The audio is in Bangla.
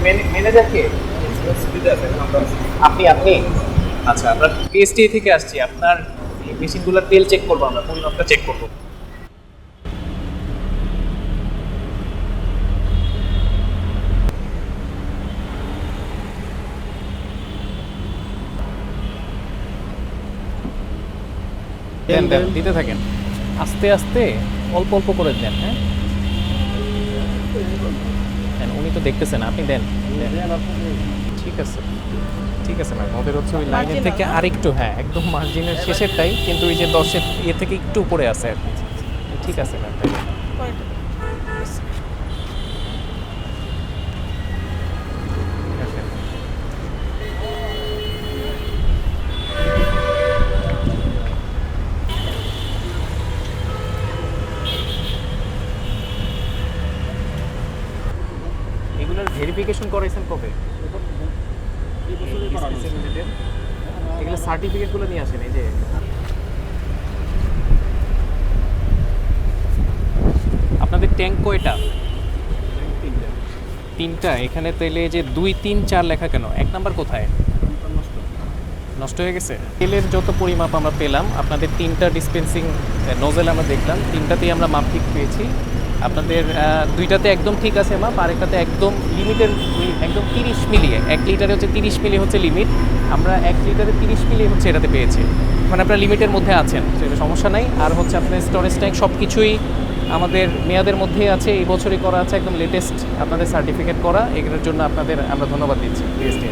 ম্যানেজার কে? আপনি আপনি আচ্ছা, আমরা পিএসটি থেকে আসছি। আপনার মেশিনগুলোর তেল চেক করবো, আমরা পরিমাপটা চেক করবো। দেন দেন, দিতে থাকেন আস্তে আস্তে, অল্প অল্প করে দেন। হ্যাঁ দেন, উনি তো দেখতেছেন, আপনি দেন। ঠিক আছে ঠিক আছে ম্যাম, ওদের হচ্ছে ওই লাইনের থেকে আরেকটু, হ্যাঁ একদম মার্জিনের শেষেরটাই, কিন্তু ওই যে 10-এর ইয়ে থেকে একটু উপরে আছে আর কি। ঠিক আছে ম্যাম, তাই এগুলোর ভেরিফিকেশন করাইছেন কবে? এগুলো সার্টিফিকেটগুলো নিয়ে আসেন, এই যে আপনাদের ট্যাঙ্ক কয়টা? তিনটা। এখানে তাইলে যে 2, 3, 4 লেখা কেন? 1 নাম্বার কোথায়? নষ্ট হয়ে গেছে। তেলের যত পরিমাপ আমরা পেলাম, আপনাদের 3টা ডিসপেন্সিং নোজেল আমরা দেখলাম, 3টাতেই আমরা মাপ ঠিক পেয়েছি। আপনাদের 2টাতে একদম ঠিক আছে মাপ, আরেকটাতে একদম লিমিটের, একদম 30 মিলি। 1 লিটারে হচ্ছে 30 মিলি হচ্ছে লিমিট, আমরা 1 লিটারে 30 মিলি হচ্ছে এটাতে পেয়েছি। মানে আপনারা লিমিটের মধ্যে আছেন, সেটা সমস্যা নাই। আর হচ্ছে আপনাদের স্টোরেজ ট্যাঙ্ক সব কিছুই আমাদের মেয়াদের মধ্যেই আছে, এই বছরই করা আছে, একদম লেটেস্ট আপনাদের সার্টিফিকেট করা। এগুলোর জন্য আপনাদের আমরা ধন্যবাদ দিচ্ছি পিএসটি।